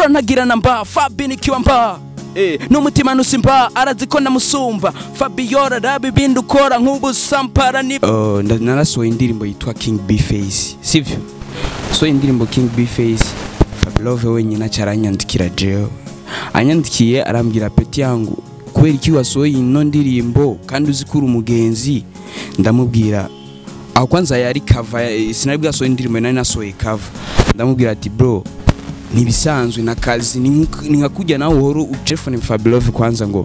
Fro nagira namba Fabi nikiwa mba n'umutima nusimba araziko ndamusumva Fabiola rabi bindu kora nk'ubu sampara ni narasohoye indirimbo yitwa King B-Face sivyo so indirimbo King B-Face FABELOVE wenyine acaranyandikira jewe anyandikiye arambwira peti yangu kubera iki wasohoye ino ndirimbo kandi uzikura umugenzi ndamubwira aho kwanza yari cover sinari bwasohoye indirimbo nari nasohoye cover ndamubwira ati bro nibisanzwe na kazi ni nkakujya nawe uhoro utelefone FABELOVE kwanza ngo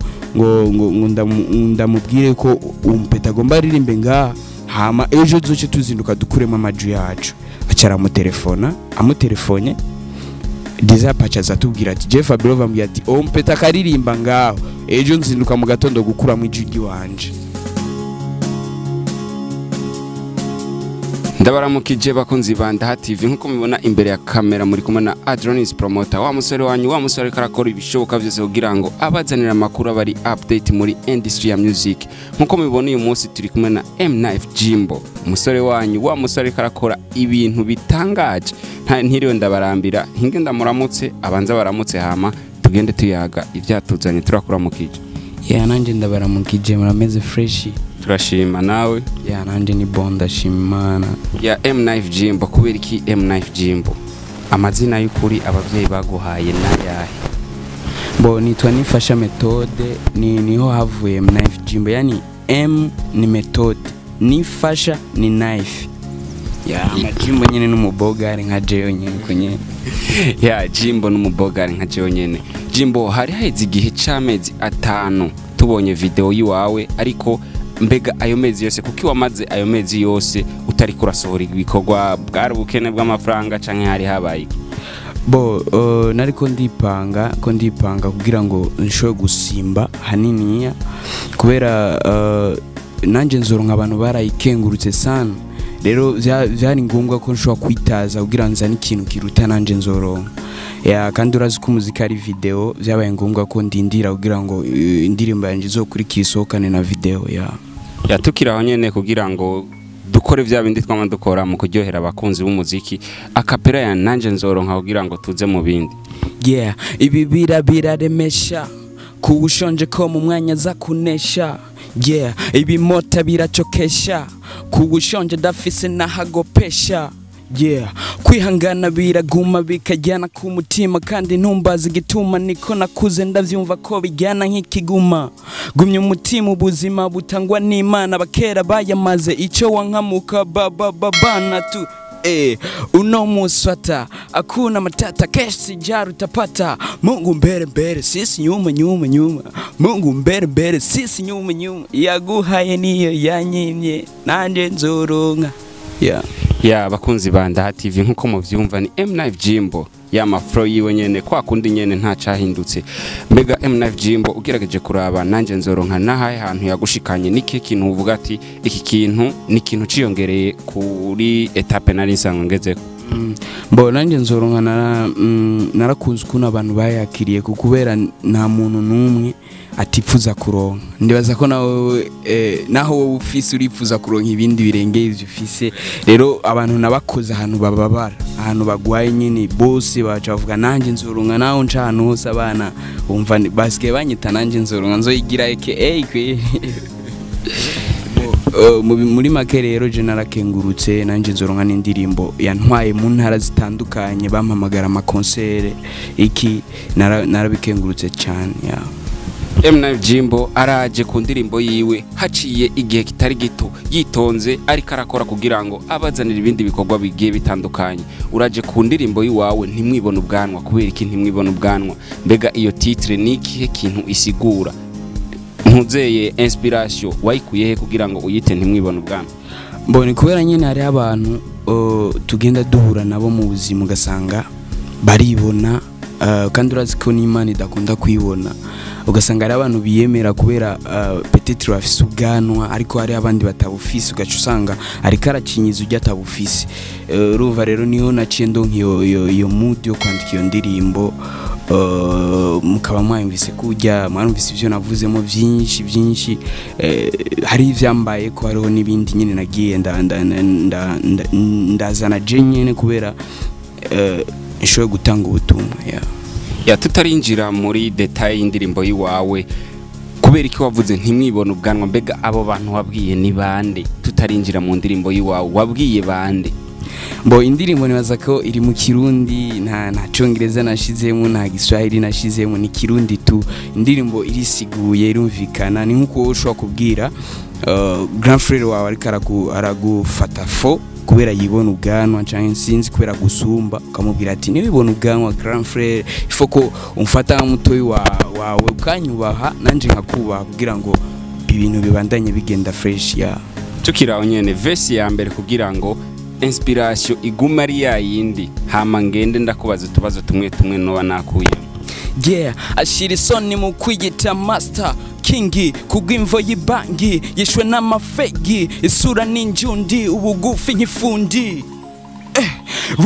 ndamubwire ko umpeta agomba aririmbe ngaha hama ejo duce tuzinduka dukuremo amaju yacu acara mu telefona amutelefone dizapacha zatubwira ati je FABELOVE ambwira ati umpeta akaririmba ngaho ejo nzinduka mu gatondo gukura mu ijwi wanje. Ndabaramukije bakunzi banda TV nkuko mubibona imbere ya kamera muri kumwe na Adronis Promoter wa musore wanyu wa musore karakora ibishoboka byose kugira ngo abazanira makuru abari update muri industry ya music nkuko mubibona uyu munsi turi kumwe na Mnif JIMBO musore wanyu wa musore karakora ibintu bitangaje ntiriwe ndabarambira hinge ndamuramutse abanza baramutse hama tugende tuyaga ivyatuzanye turakuramukije. Nanje ndabaramukije murameze fresh turashima nawe nanje ni bonda shimana Mnif JIMBO kubera iki Mnif JIMBO amazina y'ukuri abavyeyi baguhaye nayahe? Bo nitwa nifasha methode niho havuye Mnif JIMBO yani M ni methode nifasha ni knife amajimbo nyene n'umubogari nka jeyo nyene kunye JIMBO n'umubogari nka jeyo nyene. JIMBO hari haize igihe c'amezi 5 tubonye video yiwawe ariko mbega ayo mezi yose kuki wamaze ayo mezi yose utari kurasohora ibikorwa bwari ubukene bw'amafaranga canke hari habaye? Bo nariko ndipanga kugira ngo nshobore gusimba haniniya kubera nanje nzoronka abantu barayikengurutse sana rero vyari ngombwa ko nshobora kwitaza kugira nzane ikintu kiruta nanje nzoronka kandi urazi ko muzika ari video vyabaye ngombwa ko ndindira kugira ngo indirimbo yanje izokurikira isohokane na video tukiraho nyene kugira ngo dukore vya bindi twama dukora mu kuryohera abakunzi b'umuziki akapera ya nanje nzoronka kugira ngo tuze mu bindi. Ibi biraremesha kubushonje ko mu mwanya za kunesha ibi mota biracokesha kubushonje dafise nahagopesha kwihangana biraguma bikajyana ku mutima kandi ntumbaza igituma niko nakuze ndavyumva ko bijyana nk'ikiguma gumye umutima ubuzima butangwa n'Imana bakera bayamaze ico wankamuka bana tu uno muswata akuna matata kesi jaru tapata Mungu mbere sisi nyuma Mungu mbere sisi nyuma yaguhaye niyo yanyimye nanje nzoronka bakunzi banda TV nkuko muvyumva ni Mnif JIMBO mafro yiwe nyene kwa kundi nyene nta cahindutse. Mbega Mnif JIMBO ugerageje kuraba nanje nzoronka nahaye hantu yagushikanye niki kintu uvuga ati iki kintu ni kintu ciyongereye kuri etape nari nsanzwe ngezeko? Bo nanje nzoronka narakunze kuna abantu bayakiriye kubera nta muntu numwe atifuza kuronka ndibaza ko naho wowe ufise urifuza kuronka ibindi birengeye ivyo ufise rero abantu nabakoze ahantu bababara ahantu bagwaye nyine bose baca bavuga nanje nzoronka naho ncana hose abana umva basike banyita nanje nzoronka nzoyigira kwe muri make rero je narakengurutse nanje nzoronka n'indirimbo yantwaye mu ntara zitandukanye bampamagara ama concert iki narabikengurutse cyane Mnif JIMBO araje ku ndirimbo yiwe haciye igihe kitari gito yitonze ariko arakora kugira ngo abazanira ibindi bikorwa bigiye bitandukanye. Uraje ku ndirimbo yiwawe ntimwibona ubwanwa kubera iki ntimwibona ubwanwa? Mbega iyo titre nikihe kintu isigura? Ntuzeye inspiration wayikuye he kugira ngo uyite ntimwibona ubwanwa? Mbone kubera nyene hari abantu tugenda duhura nabo mu buzima ugasanga baribona kandi urazi ko n'Imana idakunda kwibona ugasanga ari abantu biyemera kubera peut-être bafise ubwanwa ariko hari abandi batabufise ugaca usanga ariko aracinyiza ujya atabufise ruva rero niho naciye ndonka iyo mood yo kwandika iyo ndirimbo mukaba mwumvise kujya mwarumvise ivyo navuzemo byinshi hari ivyambaye ko hariho nibindi nyine nagiye ndazana je nyene kubera ishobora gutanga ubutumwa ya tutarinjira muri detail y'indirimbo yiwawe kubera iki wavuze ntimwibona ubwanwa mbega abo bantu wabwiye ni bande tutarinjira mu ndirimbo yiwawe wabwiye bande Bo indirimbo nibaza ko iri mu Kirundi nta Congereza nashizemo nta Giswahili nashizemo ni Kirundi tu indirimbo irisiguye irumvikana ni nkuko ushobora kubwira grand frère wawe ariko aragufata fo kubera yibona ubwanwa cyangwa sinzi kubera gusumba ukamubwira ati nibibona ubwanwa grand frère ifoko umfata mutoyi wawe ukanyubaha nanje nkakubaha kugira ngo ibintu bibandanye bigenda fresh ya tukiraho nyene verse ya mbere kugira ngo inspiration iguma ari yayindi hama ngende ndakubaza tubazo tumwe no nakuye yeah ashira isoni mu kwigita master kingi kugwimvo yibangi yishwe n'amafegi isura n'injundi ubugufi nk'ifundi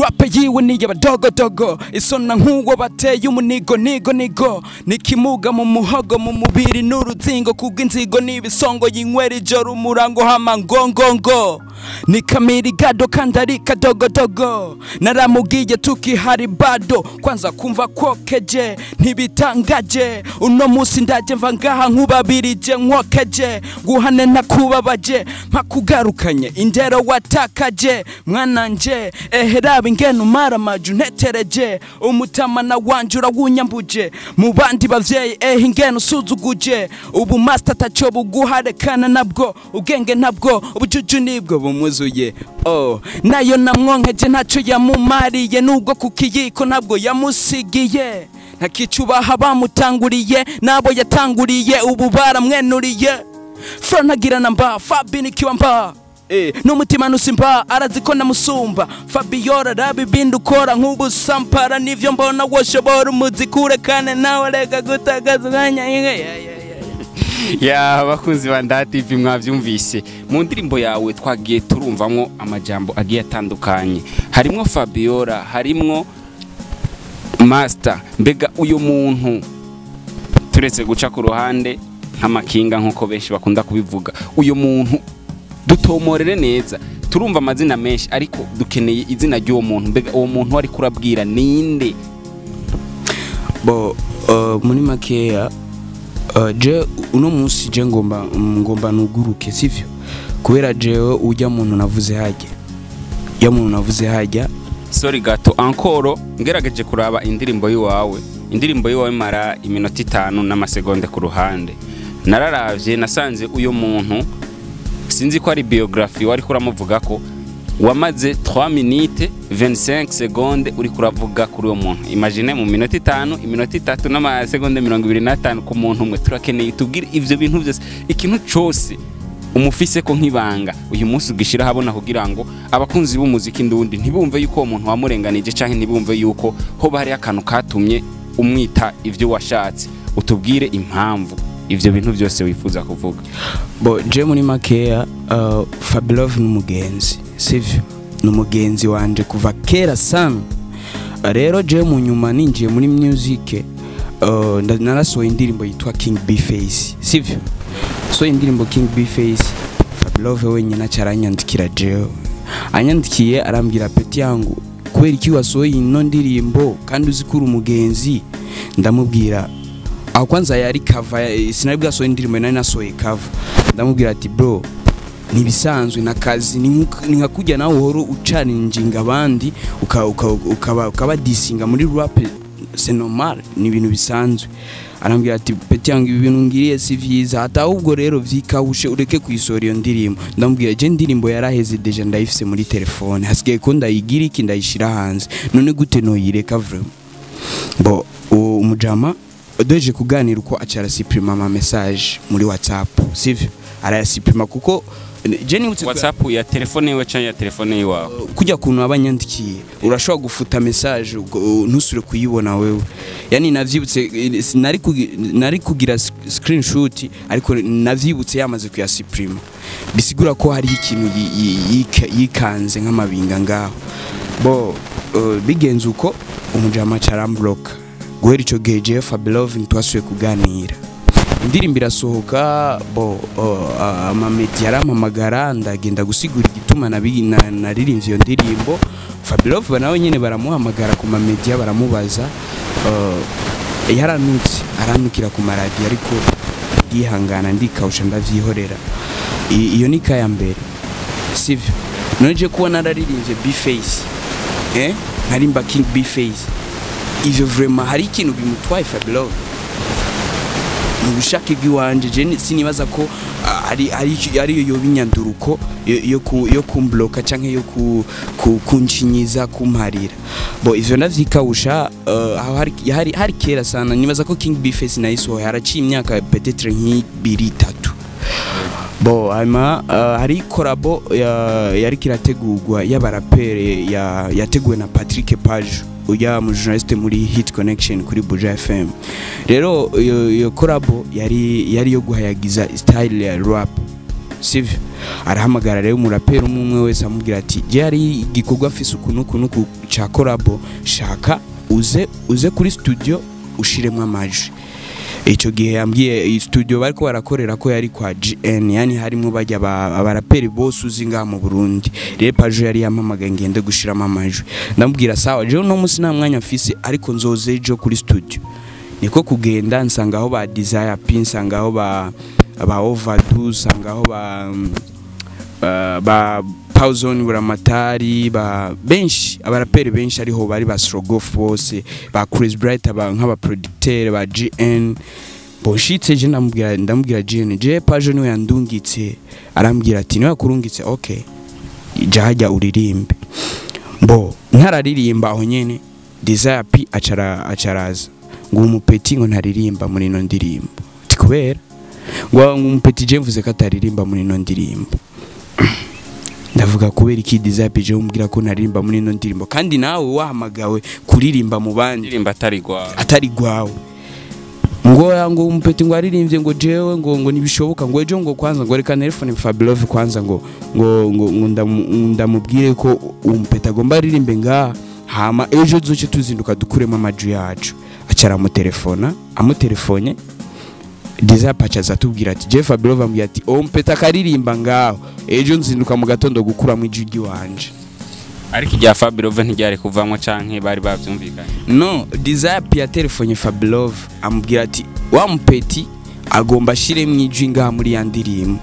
rap yiwe ni y'abadogodogo isona nk'uwo bateye umunigo nigo nikimuga mu muhogo mu mubiri n'uruzingo kugw'inzigo n'ibisongo yinywera ijoro umurango hama ngongongo nikamiri gado kandari kadogodogo naramubwiye tukihari bado kwanza kumva kokeje ntibitangaje uno musi ndaje mva ngaha nkubabirije nkokeje guhane nakubabaje mpakugarukanye indero watakaje mwananje eherabe ingene umara amaju ntetereje umutama na wanje urawunyambuje mu bandi bavyeyi ingene usuzuguje ubu master taco buguharekana nabwo ubwenge ntabwo ubujuju nibwo bumuzuye nayo namwonkeje ntaco yamumariye nubwo kukiyiko nabwo yamusigiye ntakicubaha bamutanguriye nabo yatanguriye ubu baramwenuriye Fronagira namba fabinikiwa mba n'umutima nusimba araziko namusumba Fabiola rabibindu ukora nk'ubu sampara nivyo mbona woshobora umuzikure kane nawe reka gutagaza umwanya ya bakunzi ba Nda TV mwavyumvise mu ndirimbo yawe twagiye turumvamwo amajambo agiye atandukanye harimwo Fabiola harimwo master mbega uyo muntu turetse guca ku ruhande nk'amakinga nkuko benshi bakunda kubivuga uyo muntu dutomorere neza turumva amazina menshi ariko dukeneye izina ry'uwo muntu mbega uwo muntu wari kurabwira ninde bo muri makeya je uno munsi je ngomba nuguruke sivyo kubera jewe ujya muntu navuze hajya sorry gato encore ngerageje kuraba indirimbo yiwawe mara iminota 5 n'amasegonde ku ruhande nararavye nasanze uyo muntu sinzi ko ari biography wari kuramuvuga ko wamaze 3 minutes 25 secondes uri kuravuga kuri uwo muntu imagine mu minota 5 iminota 3 n'amasegonde 25 ku muntu umwe turakeneye tubwire ivyo bintu byose ikintu cyose umufise ko nkibanga uyu munsi ugishira habona kugira ngo abakunzi b'umuziki ndundi ntibumve yuko uwo muntu wamurenganije canke ntibumve yuko ho bari akantu katumye umwita ivyo washatse utubwire impamvu ivyo bintu byose wifuza kuvuga bo je muri makeya FABELOVE n'umugenzi sivyo n'umugenzi wanje kuva kera sana rero je mu nyuma ninjiye muri music narasohoye indirimbo yitwa King BIF sivyo so indirimbo King BIF FABELOVE wenyine acaranyandikira jewe anyandikiye arambwira peti yangu kubera iki wasohoye ino ndirimbo kandi uzikura umugenzi ndamubwira aho kwanza yari cover sinari bwasohoye indirimbo nari nasohoye cover ndamubwira ati bro nibisanzwe nakazi ni nkakujya nawe uhoro ucaninjinga abandi ukaba disinga muri rap c'est normal ni ibintu bisanzwe arambwira ati peti yangu ibi bintu ngiriye si vyiza hata ahubwo rero vyikawushe ureke kuyisora iyo ndirimbo ndamubwira je ndirimbo yaraheze deja ndayifise muri telefone hasigaye ko ndayigira iki ndayishira hanze none gute no yireka vraiment bo umujama doje kuganira uko acara siprima ama message muri WhatsApp sivyo arayasiprima kuko je ni WhatsApp ya telefone yawe cyangwa ya telefone yawe kujya kuntu abanyandikiye urashobora gufuta message ntusure kuyibona wewe yani navyibutse nari kugira screenshot ariko navyibutse yamaze kuyasiprima bisigura ko hari ikintu yikanze nk'amabinga ngaho bo bigenze uko umujama caramblock guhera ico gihe je FABELOVE ntwasuye kuganira indirimbo irasohoka bo amamedia arampamagara ndagenda gusigura igituma naririmbye iyo ndirimbo FABELOVE nawe nyene baramuhamagara ku mamedia baramubaza yaranutse aranukira ku maradiyo ariko ndihangana ndikawusha ndavyihorera. Iyo ni kaya mbere sivyo. Noje kubona nararirimbye B-Face nkarimba King B-Face, ivyo vraiment hari ikintu bimutwaye FABELOVE mubushake bw'iwanje. Je sinibaza ko ari yo binyanduruko yo kumbloka canke yo kunshinyiza kumparira. Bo ivyo navyikawusha hari kera sana. Nibaza ko King B-Face nayisohoye haraciye imyaka peut-être nk'ibiri tatu. Bo hanyuma hari korabo yari kirategurwa y'abarapere yateguwe na Patrick Page uya mu journaliste muri Hit Connection kuri Buja FM. Rero iyo korabo yari yo guhayagiza style ya rap sivyo. Arahamagara rero umurapere umwe wese amubwira ati je hari igikorwa afise ukuntu cha korabo, shaka uze kuri studio ushiremwe amajwi. Ico gihe yambwiye studio bariko barakorera ko yari kwa GN, yani harimo bajya abaraperi bose uzi ngaha mu Burundi. Rero Page yari yampamagaye ngende gushiramo amajwi. Ndamubwira sawa, je no musi nta mwanya mfise ariko nzoze ejo kuri studio. Niko kugenda nsangaho ba Desire P, nsangaho ba Overdose, nsangaho ba Pauzone buramatari benshi abaraperi benshi ariho bari ba Strogoff bose ba Chris Bright nk'aba producteur ba GN. Boshitse je ndamubwira GN je Page niwe yandungitse, arambwira ati niwe kurungitse okay jahajya uririmbe. Bo ntararirimba aho nyene Desire P acaraza ngo umupeti ngo ntaririmba muri ino ndirimbo. Tikubera ngo umupeti je mvuze ko ataririmba muri ino ndirimbo. Ndavuga kubera iki Desire P je umbwira ko ntaririmba muri ino ndirimbo kandi nawe wahamagawe kuririmba mu bandi ndirimba atari gwawe. Ngo umupeti ngo aririmbye ngo jewe ngo nibishoboka ngo ejo ngo kwanza ngo reka telefone FABELOVE kwanza ngo ndamubwire ko umupeti agomba aririmbe nga hama ejo duce tuzinduka dukuremo amajwi yacu. Acara mu telefona amutelefone Desire P azatubwira ati je FABELOVE ambwira ati umupeti akaririmba ngaho ejo nzinduka mu gatondo gukuramo ijwi wanje. Ariko rya FABELOVE ntiryari kuvamwa canke bari bavyumvikanye? No, Desire P telefone FABELOVE amubwira ati wa mupeti agomba shire mwijwi ngaha muri ya ndirimbo.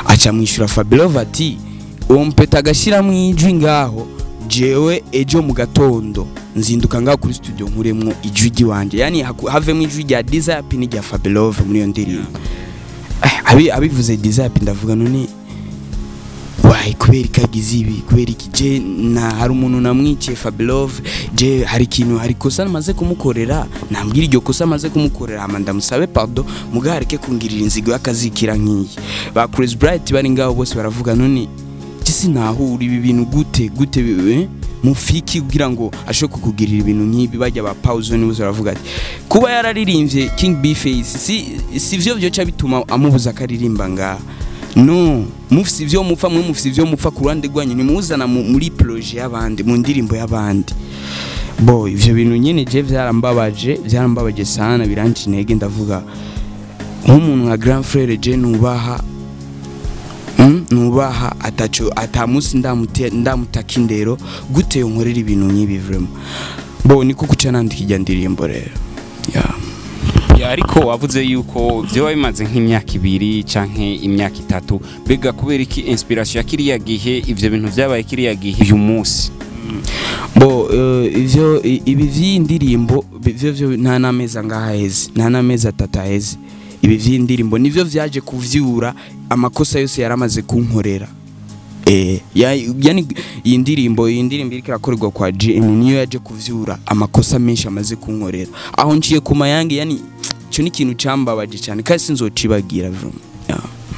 Aca mwishura FABELOVE ati uwo mupeti agashira mwijwi ngaho jewe ejo mu gatondo nzinduka ngaho kuri studio nkuremwo ijwi wanje, yani have mwijwi rya Desire P ni rya FABELOVE muri yo ndirimbo. Abivuze Desire P ndavuga none why kubera kagize ibi kubera iki je na hari umuntu namwikiye FABELOVE je hari ikintu hari kosa namaze kumukorera nambwira iryo kosa amaze kumukorera hama ndamusabe pardon mugareke kungirira inzigo yakazikira nkiyi. Ba Chris Bright bari ngaho bose baravuga none gisi nahura ibi bintu gute mufiki kugira ngo asho kukugirira ibintu nkibi. Bajya ba Pauzone bose baravuga ati kuba yararirimbye King B-Face sivyo byo cha bituma amubuza karirimba ngaha. No, mufisi ivyo mupfa ku ruhande rwanyu nimuzana muri projet y'abandi mu ndirimbo y'abandi. Bo ivyo bintu nyene je vyarambabaje sana biranci intege. Ndavuga nk'umuntu nka grand frère je nubaha atamusi ndamutaka indero gute yonkorera ibintu nkibi vraiment. Bo niko kuca nandika ijya ndirimbo rero ariko wavuze yuko byo bimaze nk'imyaka 2 canke imyaka 3 bega kubera iki inspiration ya kiriya gihe ivyo bintu vyabaye kiriya gihe uyu munsi? Bo ivyo ibi vy'indirimbo bivyo nta nameza ngaheze nta nameza tataheze. Ibi vy'indirimbo nivyo vyaje kuvyura amakosa yose yaramaze kunkorera. Yani iyi ndirimbo iriko irakorerwa kwa GN niyo yaje kuvyura amakosa menshi amaze kunkorera. Aho nciye kuma yange yani cyo ni ikintu cambabaje cyane kandi sinzocibagira vraiment.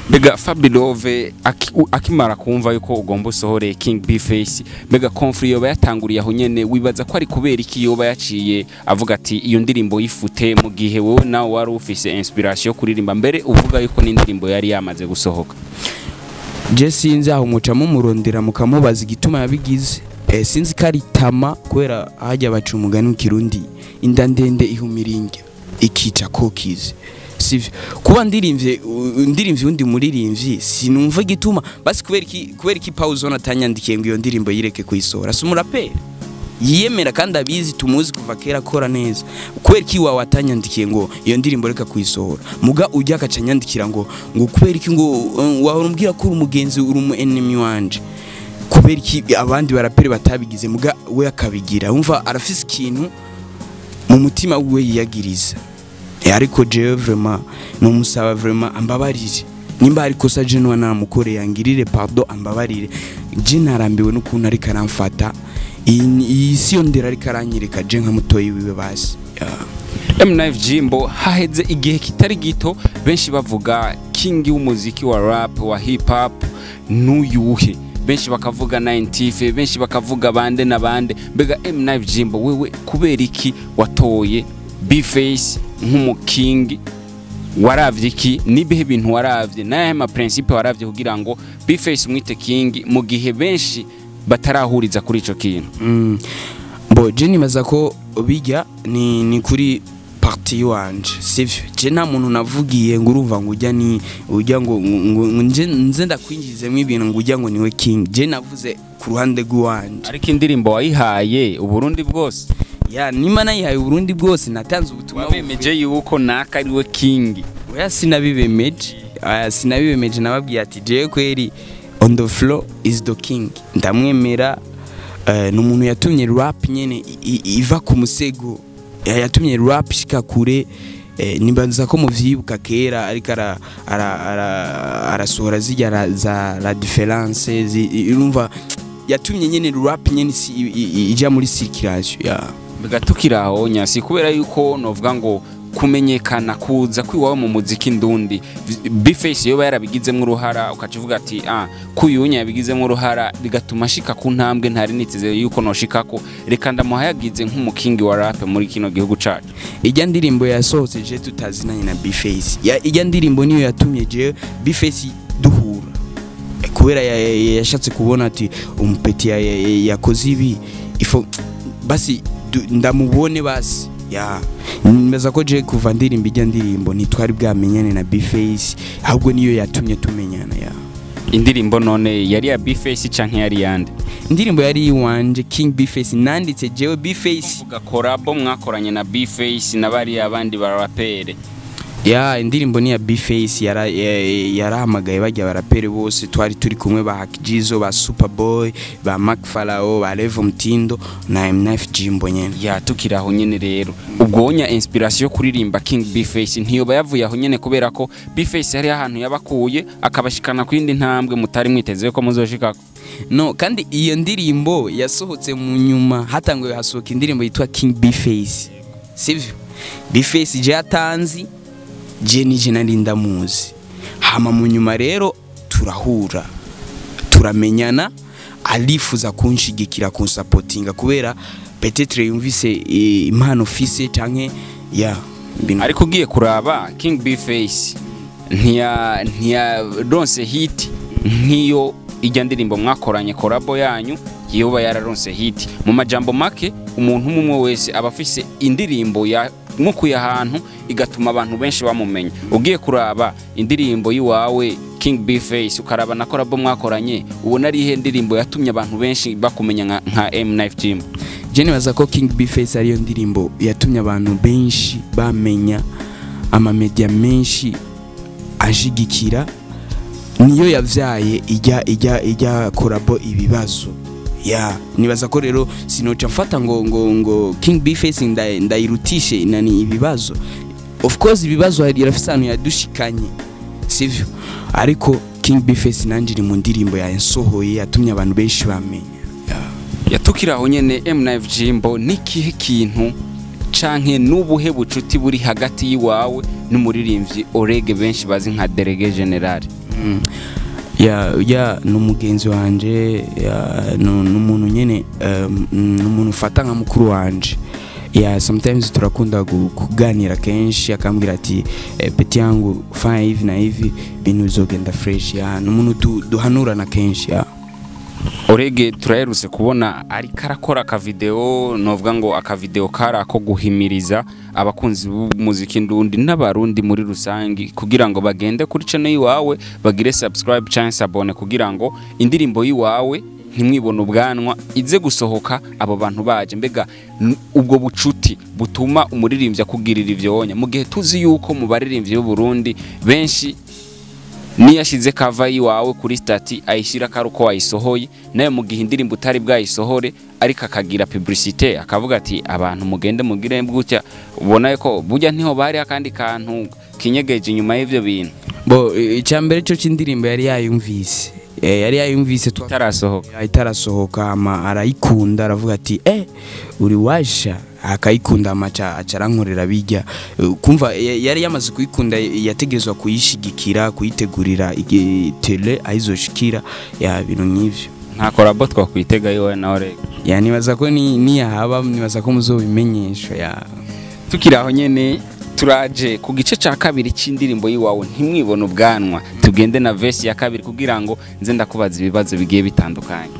Bega FABELOVE akimara kumva yuko ugomba usohore King B-Face bega conflict yoba yatanguriye aho nyene wibaza ko ari kubera iki yoba yaciye avuga ati iyo ndirimbo yifute mu gihe wowe nawe wari ufise inspiration kuririmba mbere uvuga yuko n'indirimbo yari yamaze gusohoka? Je sinzi aho muca mumurondera mukamubaza igituma yabigize. Sinzi karitama kwera hajya baca umugani w'ikirundi inda ndende ihumiringe ikica kokize. Sivyo kuba ndirimvye undi muririmvyi sinumva gituma basi kubera iki Pauzone atanyandikiye ngo iyo ndirimbo yireke kuyisohora. Si umuraperi yiyemera kandi abizi tumuzi kuva kera akora neza kubera iki wawe atanyandikiye ngo iyo ndirimbo reka kuyisohora muga ujya akaca nyandikira ngo kubera iki ngo wawe umbwira ko uri umugenzi uri umu enemy wanje kubera iki abandi barapere batabigize muga we akabigira umva arafise ikintu mu mutima we yiyagiriza ariko jewe vraiment no musaba vraiment ambabarire nimba ari kosa je no namukoreye angirire pardon ambabarire je narambiwe n'ukuntu ari karamfata iyi siyo ndera ari karanyereka je nka mutoyi wiwe basi Mnif JIMBO haheze igihe kitari gito benshi bavuga king w'umuziki wa rap wa hip hop n'uyuhe benshi bakavuga 90 benshi bakavuga bande na bande mbega Mnif JIMBO wewe kubera iki watoye B-Face nk'umuking waravye iki nibihe bintu waravye naye ma principe waravye kugira ngo B-Face mwite king mu gihe benshi batarahuriza kuri ico kintu bo je nibaza ko bijya ni kuri parti wanje sivyo je nta muntu navugiye ngo urumva ngo ujya ngo nze ndakwinjizemo ibintu ngo ujya ngo niwe king je navuze ku ruhande rw'uwanje ariko indirimbo wayihaye uburundi bwose ya nima nayihaye uburundi bwose natanze ubutumwa bemeje yuko naka ariwe king oya sinabibemeje nababwiye ati je kweri on the floor is the king ndamwemera n'umuntu yatumye rap nyene iva ku musego yatumye rap shika kure nimbanza ko muvyibuka kera ariko arasohora zijya za la différence urumva yatumye nyene rap nyene ija muri circulation bigatukiraho nyasi kubera yuko novuga ngo kumenyekana kuza kwiwawe mu muziki ndundi B-Face yoba yarabigizemo uruhara ukacivuga ati kuyunya yabigizemo uruhara bigatuma shika ku ntambwe ntari niteze yuko noshikako reka ndamuhayagize nk'umukingi wa rap muri kino gihugu cacu ijya ndirimbo yasohotse je tutazinanye na B-Face ijya ndirimbo niyo yatumye je B-Face duhura kubera yashatse kubona ati umupeti yakoze ibi ifo basi ndamubone basi nimeza ko je kuva ndirimbo ijya ndirimbo ntitwari bwamenyane na B-Face ahubwo niyo yatumye tumenyana indirimbo none yari ya B-Face canke yari yande indirimbo yari iwanje King B-Face nanditse jewe B-Face uvuga collabo mwakoranye na B-Face nabari abandi barapere indirimbo ni ya B-Face yarahamagaye bajya barapere bose twari turi kumwe ba Hakijizo ba Superboy ba Macfarao ba Levo Mtindo na Mnif JIMBO nyene tukiraho nyene rero ubwonya inspiration kuririmba King B-Face ntiyoba yavuye aho nyene kubera ko B-Face yari ahantu yabakuye akabashikana kwindi ntambwe mutari mwiteze ko muzoshikako no kandi iyo ndirimbo yasohotse mu nyuma hatangwe hasohoka indirimbo yitwa King B-Face sivyo B-Face je atanzi je nije narinda muzi hama mu nyuma rero turahura turamenyana alifuza kunshigikira kunsupportinga kubera peut-être yumvise impano fise canke ariko ugiye kuraba King B-Face ntiya ronse hit nkiyo ijya ndirimbo mwakoranye collabo yanyu yoba yararonse hit mu majambo make umuntu umwe wese abafise indirimbo ya mukuye ahantu igatuma abantu benshi bamumenya ugiye kuraba indirimbo yiwawe King B-Face ukaraba na collabo mwakoranye ubona ari ihe ndirimbo yatumye abantu benshi bakumenya nka Mnif JIMBO je nibaza ko King B-Face ariyo ndirimbo yatumye abantu benshi bamenya ama media menshi ajigikira niyo yavyaye ijya collabo ibibazo nibaza ko rero sinoca mfata ngo King B-Face ndayirutishe nani ibibazo of course ibibazo yarafisano yadushikanye sivyo ariko King B-Face nanjiri mu ndirimbo yasohoye yatumye abantu benshi bamenya yatukiraho nyene Mnif JIMBO nikihe kintu canke nubuhe bucuti buri hagati yiwawe n'umuririmbyi Orege benshi bazi nka Délégué Général n'umugenzi wanje n'umuntu nyene n'umuntu ufata nka mukuru wanje sometimes turakunda kuganira kenshi akambwira ati peti yangu fanya hivi na hivi bintu bizogenda fresh n'umuntu duhanurana kenshi Orege turaherutse kubona ari karakora aka video novuga ngo aka video kara ko guhimiriza abakunzi b'umuziki ndundi n'abarundi muri rusangi kugira ngo bagende kuri channel yiwawe bagire subscribe chance abone kugira ngo indirimbo yiwawe ntimwibone ubwanwa ize gusohoka abo bantu baje mbega ubwo bucuti butuma umuririmbyi akugirira ivyo wonya mu gihe tuzi yuko mu baririmbyi b'u Burundi benshi niyashize cover yiwawe kuri stati ayishira karuko wayisohoye nayo mu gihe indirimbo utari bwayisohore ariko akagira publicité akavuga ati abantu mugende mugire bwucya ubona ko burya ntiho bari akandi kantu kinyegeje inyuma y'ivyo bintu bo icyambere cyo c'indirimbo yari yayumvise yari yayumvise itarasohoka ama arayikunda aravuga ati uri washa akayikunda amaca acarankorera bijya kumva yari yamaze kuyikunda yategezwa kuyishigikira kuyitegurira tele ayizoshikira ya bintu nk'ivyo nta collabo twakwitega yowe nawe rega ya nibaza ko ni yahaba nibaza ko muzobimenyesha ya tukiraho nyene turaje ku gice ca kabiri c'indirimbo yiwawe ntimwibone ubwanwa tugende na verse ya kabiri kugira ngo nze ndakubaza ibibazo bigiye bitandukanye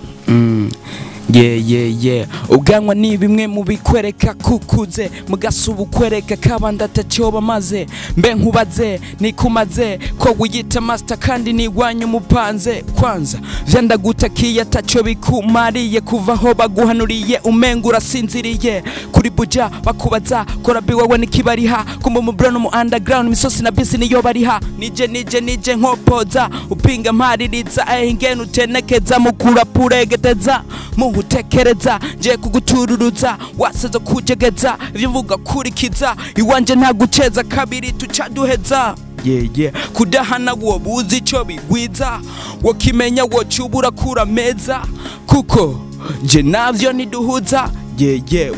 ubwanwa ni bimwe mu bikwereka kukuze mugasuba ukwereka kabanda atacyoba maze mbe nkubaze nikumaze ko wiyita master kandi nigwanye umupanze kwanza vyanda gutakiye atacyo bikumariye kuva aho baguhanuriye umenga urasinziriye kuri buja bakubaza korabi wawe nikibariha kumba mu brand mu underground misosi na bisi niyo bariha nije nkopoza upinga mpaririza ngene utenekeza mukura puregeteza utekereza nje kugutururuza waseze kujegeza ivyo mvuga kurikiza iwanje nta guceza kabiri tucaduheza kudahana wo buzi cyo bigwiza wo kimenya wo cyubura kura meza kuko je navyo niduhuza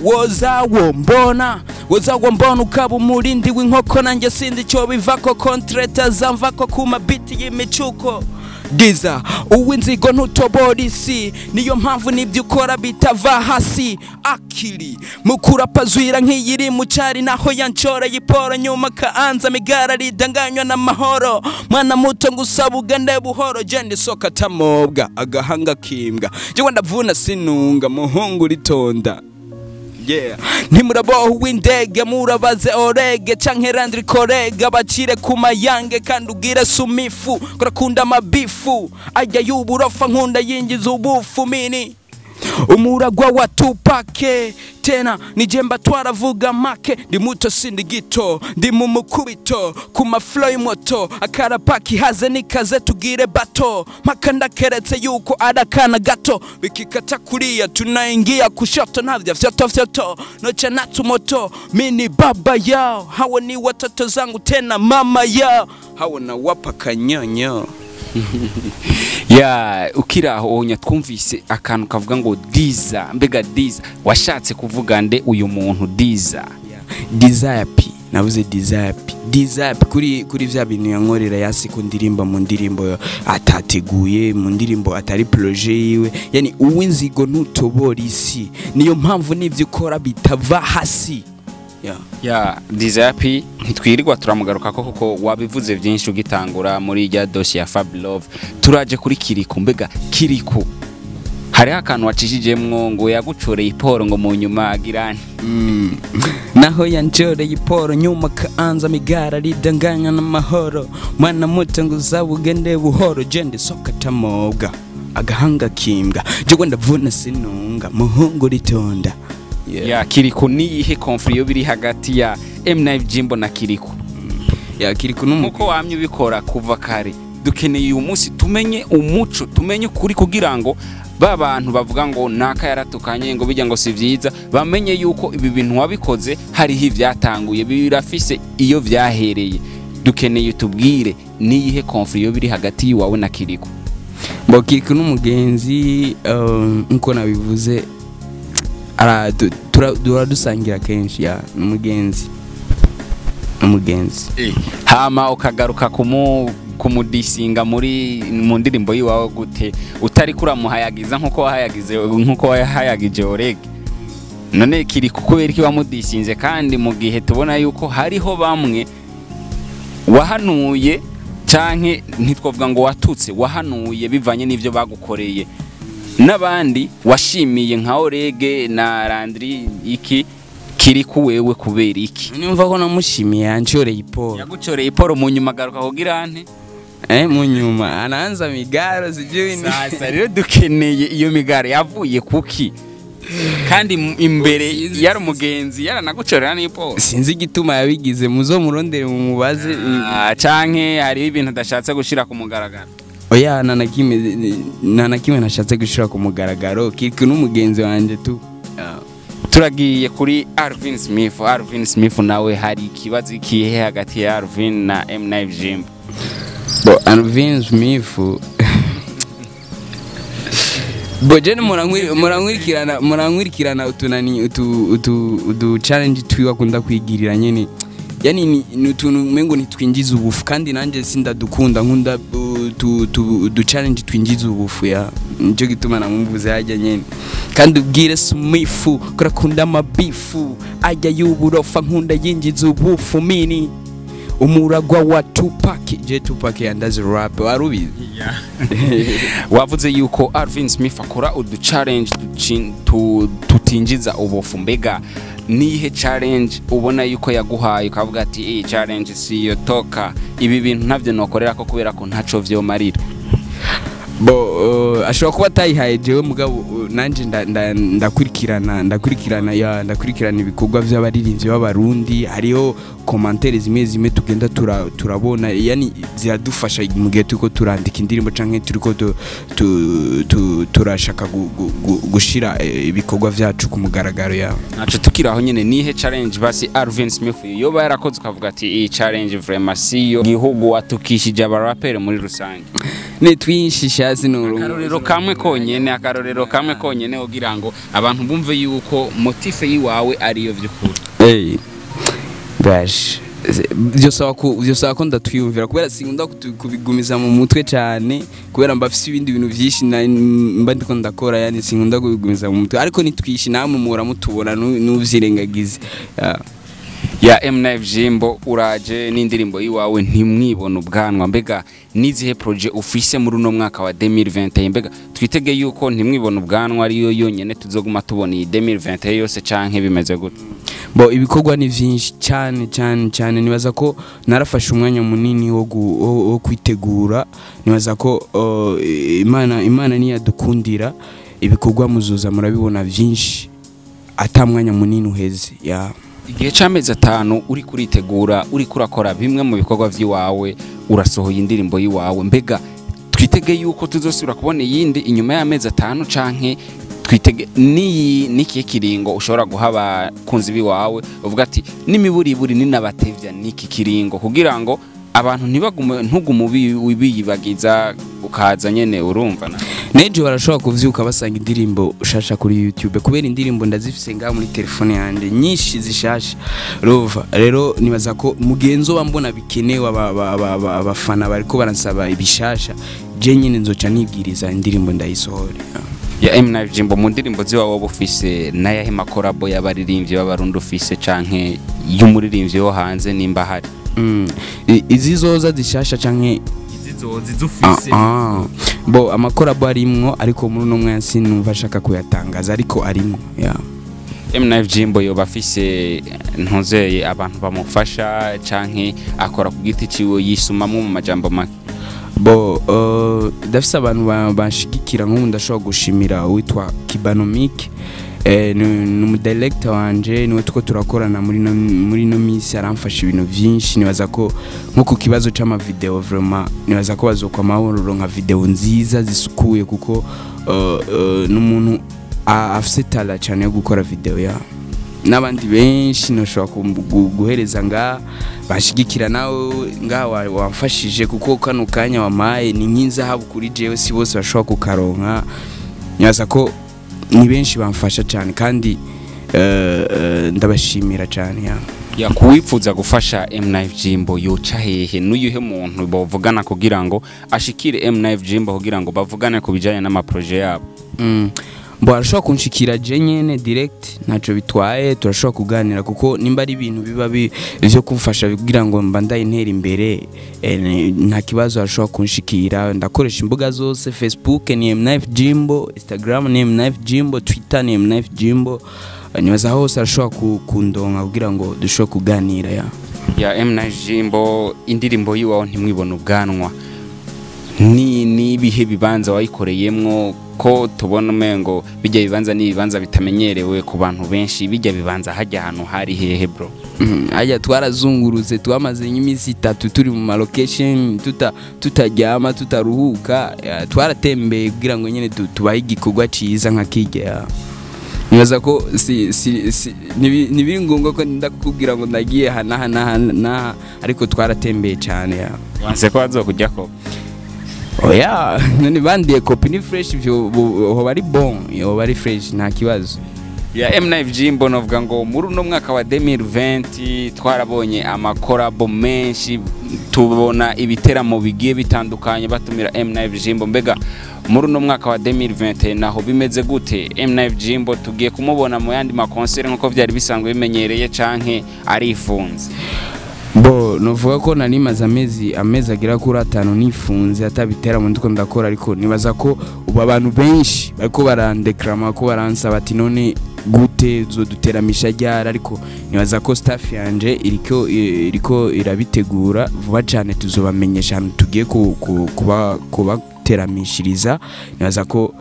woza wo mbona ukaba umurindi w'inkoko nanjye sindi cyo bivako kontreta zamvako kuma biti y'imicuko Diza uwinzigo ntutoborisi niyo mpamvu nibyo ukora bitava hasi akili mukura pazwira nk'iyiri mucari naho yanchora yiporo nyuma kaanza migara ridanganywa na mahoro mwana muto ngusaba ugende buhoro jende soka tamobwa agahanga kimbwa jewe ndavuna sinunga muhungu ritonda ntimuraboho w'indege murabaze orege canke randri korega bacire kumayange kandi ugire sumifu kurakunda amabifu ajya y'uburofa nkunda yinjiza ubufu mini umuragwa wa tupake tena nijemba twaravuga make ndi muto sindi gito ndi mu mukubito kuma flow moto akarapaki haze nikaze tugire bato makanda keretse yuko adakana gato bikikata kuriya tunaingia kushoto navya vyoto nocha natu moto mini baba yao hawa ni watoto zangu tena mama yao hawa na wapa kanyonyo ukiraho onya twumvise akantu kavuga ngo Diza mbega Diza washatse kuvuga nde uyu muntu Diza Desire P navuze Desire P kuri vya bintu yankorera yasiku ndirimba mu ndirimbo atateguye mu ndirimbo atari projet yiwe yani uwinzigo ntutoborisi niyo mpamvu nivyo ukora bitava hasi Desire P ntitwirirwa turamugaruka kuko wabivuze byinshi ugitangura muri ya dossier ya FABELOVE turaje kuri Kiriku mbega Kiriku hari akantu wacishijemwo ngo yagucoreye iporo ngo mu nyuma agirane naho yancoreye iporo nyuma kaanza migara ridanganya na mahoro mwana muto nguzaba ugende buhoro jende soka tamobwa agahanga kimbwa jewe ndavuna sinunga muhungu ritonda Kiriku niyihe conflit yo biri hagati ya Mnif JIMBO na Kiriku Kiriku nuko wamye ubikora kuva kare dukeneye uyu munsi tumenye umuco tumenye kuri kugira ngo babantu bavuga ngo naka yaratukanye ngo bijya ngo si vyiza bamenye yuko ibi bintu wabikoze hariho ivyatanguye birafise iyo vyahereye dukeneye tubwire niyihe conflit yo biri hagati yawe na Kiriku Kiriku n'umugenzi nko nabivuze dusangira kenshi umugenzi hama ukagaruka kumudisinga mu ndirimbo yiwawe gute utari kuramuhayagiza nkuko wahayagije orege none Kiriku kubera iki wamudisinze kandi mu gihe tubona yuko hariho bamwe wahanuye canke ntitwovuga ngo watutse wahanuye bivanye n'ivyo bagukoreye nabandi washimiye nka orege na randri iki Kiriku wewe kubera iki numva ko namushimiye yancoreye iporo yagucoreye iporo mu nyuma garuka kugira ante mu nyuma anaanza migaro sijui ni sasa rero dukeneye iyo migaro yavuye kuki kandi imbere yari umugenzi yaranagucorera n'ipo sinzi igituma yabigize muzo murondere mu mubaze canke hari ibintu dashatse gushira ku mugaragaro oya nanakimwe nashatse gushira ku mugaragaro kiki n'umugenzi wanje tu turagiye kuri Alvin Smith. Alvin Smith nawe hari ikibazo ikihe hagati ya Alvin na Mnif JIMBO? Alvin Smith Bojene murankwirikirana utunani utu challenge twiwa kunda kwigirira nyene yani ni utuntu mengo nitwinjiza ubufu kandi nanje sindadukunda nkunda du challenge twinjiza ubufu ya nicyo gituma namumvuze hajya nyene kandi ubwire Smith kurakunda amabifu ajya y'uburofa nkunda yinjiza ubufu mini umuragwa wa Tupac je Tupac yandaze rap warubizi wavuze yuko Alvin Smith akora udu challenge tutinjiza ubufu mbega nihe challenge ubona yuko yaguhaye ukavuga ati iyi challenge siyo toka ibi bintu ntavyo nokorera ko kubera ko ntaco vyo marira ashobora kuba atayihaye jewe mugabo nanje ndakurikirana ibikorwa by'abaririmbyi b'abarundi hariho commentaires zimwe tugenda turabona yani ziradufasha mu gihe tuko turandika indirimbo canke turiko turashaka gushira ibikorwa vyacu ku mugaragaro ya naco tukiraho nyene nihe challenge basi Alvin Smith yoba yarakoze ukavuga ati iyi challenge vraiment siyo gihugu watukishije abarapper muri rusange ni twinshi shazi n'uru akarorero kamwe konyene ugira ngo abantu bumve yuko motive yiwawe ariyo vyukuri bash byosaba ko ndatwiyumvira kubera sinkunda kubigumiza mu mutwe cyane kubera mbafise ibindi bintu byinshi mba ndiko ndakora yani sinkunda kubigumiza mu mutwe ariko nitwishi namwe mura mutubona n'uvyirengagize ya Mnif JIMBO uraje n'indirimbo yiwawe ntimwibona ubwanwa mbega nizihe projet ufise muri uno mwaka wa 2021 mbega twitege yuko ntimwibona ubwanwa ariyo yonyene tuzoguma tubona iyi 2021 yose canke bimeze gute ibikorwa ni vyinshi cyane nibaza ko narafashe umwanya munini wo kwitegura nibaza ko imana ni yadukundira ibikorwa muzuza murabibona vyinshi atamwanya munini uheze ya igihe cy'amezi 5 uri kuritegura uri kurakora bimwe mu bikorwa vy'iwawe urasohoye indirimbo yiwawe mbega twitege yuko tuzosubira kubona yindi inyuma y'amezi 5 canke twitege niki kiringo ushobora guhaba kunzi biwawe uvuga ati n'imiburiburi ninabatevya niki kiringo kugira ngo abantu ntugume wibiyibagiza ukaza nyene urumva nejo barashobora kuvyuka basanga indirimbo ushasha kuri YouTube kubera indirimbo ndazifise ngaha muri telefone yanje nyinshi zishasha rova rero nibaza ko mugenzo bambona bikenewe abafana bariko baransaba ibishasha je nyene nzoca nibwiriza indirimbo ndayisohora ya Mnif JIMBO mu ndirimbo ziwawe bufise nayahe makorabo y'abaririmbyi b'abarundi ufise canke y'umuririmbyi wo hanze nimba hari izizoza zishasha canke zufise amakorabo arimwo ariko muri uno mwanya numva shaka kuyatangaza ariko arimwo ya Mnif JIMBO yoba afise ntuzeye abantu bamufasha canke akora ku giti ciwe yisumamwe mu majambo make dafise abantu banshigikira nk'ubu ndashobora gushimira witwa Kibanomike ni umudirector wanje niwe tuko turakorana muri no misi aramfasha ibintu byinshi nibaza ko nko ku kibazo c'ama video vraiment nibaza ko bazokwa mahoro nka video nziza zisukuye kuko n'umuntu afise talent cyane yo gukora video ya n'abandi benshi noshobora guhereza nga bashigikira nawe nga wamfashije kuko kano kanya wamaye ni nk'inzahabu kuri jewe si bose bashobora kukaronka nibaza ko ni benshi bamfasha cyane kandi ndabashimira cyane ya kuwifuza gufasha Mnif JIMBO yoca hehe n'uyuhe muntu bavugana kugira ngo ashikire Mnif JIMBO kugira ngo bavugane ku bijanye n'amaproje yabo arashobora kunshikira je nyene direct ntaco bitwaye turashobora kuganira kuko nimba ari ibintu biba byo kumfasha kugira ngo mbandaye intera imbere nta kibazo arashobora kunshikira ndakoresha imbuga zose Facebook ni Mnif JIMBO Instagram ni Mnif JIMBO Twitter ni Mnif JIMBO nibaza hose arashobora kundonka kugira ngo dushobore kuganira ya Mnif JIMBO indirimbo yiwawe ntimwibona ubwanwa nibihe bibanza wayikoreyemwo ko tubona umengo bijya bibanza ni bibanza bitamenyerewe ku bantu benshi bijya bibanza hajya ahantu hari hehe bro? Ajya twarazungurutse twamaze nk'imisi 3 turi mu location tutajyama tutaruhuka twaratembeye kugira ngo nyene tubaye igikorwa ciza nka kijya nibaza ko nibiri ngombwa ko ndakubwira ngo ndagiye hana ariko twaratembeye cyane wanse ko azokujya ko oya none bandiye copy ni fresh byo ho bari bon yo bari fresh nta kibazo ya Mnif JIMBO novuga ngo muri uno mwaka wa 2020 twarabonye amakorabo menshi tubona ibiteramo bigiye bitandukanye batumira Mnif JIMBO mbega muri uno mwaka wa 2020 naho bimeze gute Mnif JIMBO tugiye kumubona mu yandi makonsere nkuko byari bisanzwe bimenyereye canke arifunze? Bo novuga ko nari maze amezi agira kuri 5 nifunze atabiteramo ndiko ndakora ariko nibaza ko ubu abantu benshi bariko barandekrama ko baransaba ati none gute zoduteramisha ryara ariko nibaza ko staff yanje iriko irabitegura vuba cyane tuzobamenyesha hano tugiye kubateramishiriza nibaza ko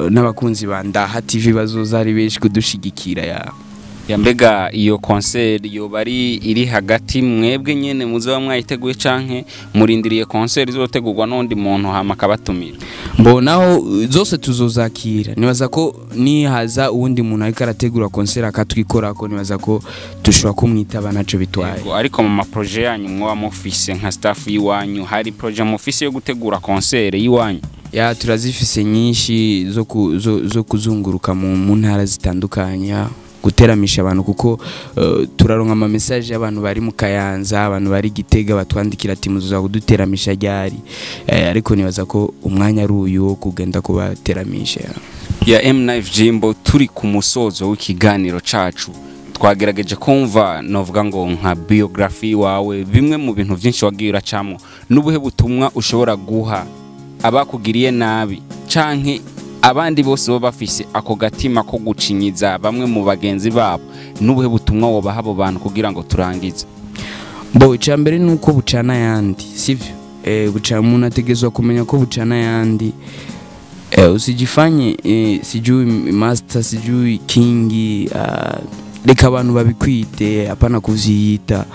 n'abakunzi bandaha TV bazoza ari benshi kudushigikira ya mbega iyo concert yo bari iri hagati mwebwe nyene muzoba mwayiteguye canke murindiriye concert izotegurwa n'undi muntu hama kabatumira? Mbonaho zose tuzozakira nibaza ko ni haza uwundi muntu ariko arategura concert akatwikorako nibaza ko dushobora kumwitaba naco bitwaye. Ariko mu projet yanyu mwa mufise nka staff yiwanyu hari projet mufise yo gutegura concert yiwanyu? Ya turazifise nyinshi zo kuzunguruka mu ntara zitandukanye guteramisha abantu kuko turaronka ama message y'abantu bari mu Kayanza abantu bari Gitega batwandikira ati muzoza kuduteramisha ryari ariko nibaza ko umwanya ari uyu wo kugenda kubateramisha ya Mnif JIMBO. Turi ku musozo w'ikiganiro cacu twagerageje kumva novuga ngo nka biography wawe bimwe mu bintu byinshi wagiye uracamo n'ubuhe butumwa ushobora guha abakugiriye nabi canke abandi bose bo bafise ako gatima ko gucinyiza bamwe mu bagenzi babo n'ubuhe butumwa wobaha abo bantu kugira ngo turangize? Bo cyambere nuko bucana yandi sivyo bucana umuntu ategezwa kumenya ko bucana yandi usijifanye sijui master sijui king reka abantu babikwite apana kuziyita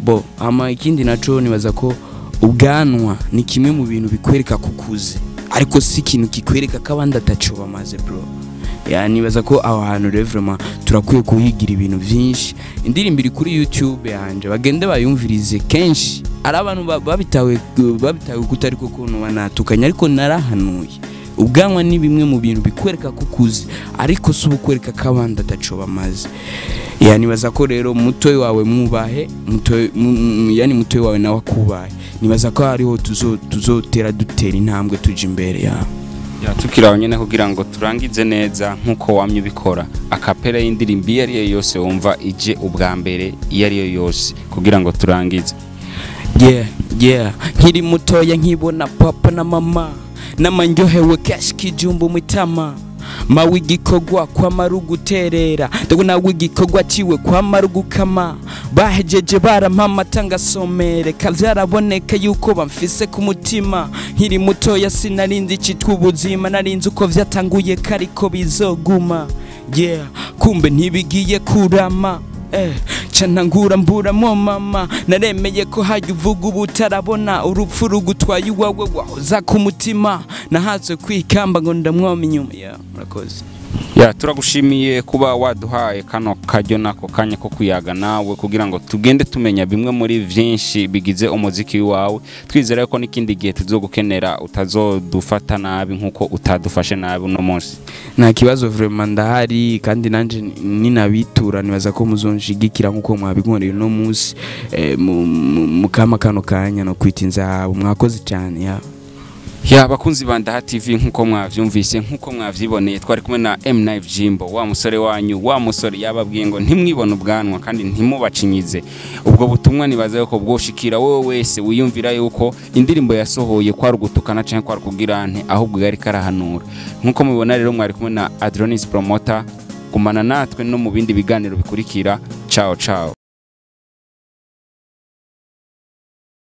bo ama ikindi naco nibaza ko ubwanwa ni kimwe mu bintu bikwereka kukuze ariko si ikintu kikwereka kabandi ataco bamaze bro nibaza ko aho hantu vraiment turakwiye kuhigira ibintu byinshi indirimbo iri kuri YouTube yanje bagende bayumvirize kenshi ari abantu babitawe kutari ko kuntu banatukanya ariko narahanuye ubwanwa ni bimwe mu bintu bikwereka kukuze ariko si ubukwereka kabandi ataco bamaze nibaza ko rero mutoyi wawe mubahe mutoyi wawe nawe akubahe nibaza ko hariho tuzotera dutera intambwe tuje imbere tukiraho nyene kugira ngo turangize neza nkuko wamye ubikora akapera y'indirimbo iyo ari yo yose wumva ije ubwa mbere iyo ari yo yose kugira ngo turangize. Nkiri mutoya nkibona papa na mama namanyohewe cash kijumbu mwitama mawigikogwa kwa maruguterera ndabona wigikogwa ciwe kwa marugukama bahejeje barampama tangasomere kavyaraboneka yuko bamfise ku mutima nkiri mutoya sinarinzi citwa ubuzima narinzi uko vyatanguye kariko bizoguma kumbe ntibigiye kurama canangura mbura mo mama naremeye ko hajya uvuga ubutarabona urupfu rugutwaye uwawe wahoza ku mutima nahaze kwikamba ngo ndamwoma inyuma murakoze. Turagushimiye kuba waduhaye kano kajyo nako kanya ko kuyaga nawe kugira ngo tugende tumenya bimwe muri vyinshi bigize umuziki wawe twizera ko n'ikindi gihe tuzogukenera utazodufata nabi nkuko utadufashe nabi no munsi. Nta kibazo vraiment ndahari kandi nanje ninabitura nibaza ko muzonshigikira nkuko mwabigoreye no munsi mu kano kanya no kwitinza mwakoze cyane bakunzi bandaha TV nkuko mwavyumvise nkuko mwavyiboneye twari kumwe na Mnif JIMBO wa musore wanyu wa musore yababwiye ngo ntimwibone ubwanwa kandi ntimubacinyize ubwo butumwa nibaza yuko bwoshikira wowe wese wiyumvira yuko indirimbo yasohoye kwa rugutukana canke kwa kugirante ahubwo yari karahanura nkuko mubibona rero mwari kumwe na Adronis Promoter kumana natwe no mu bindi biganiro bikurikira. Ciao ciao.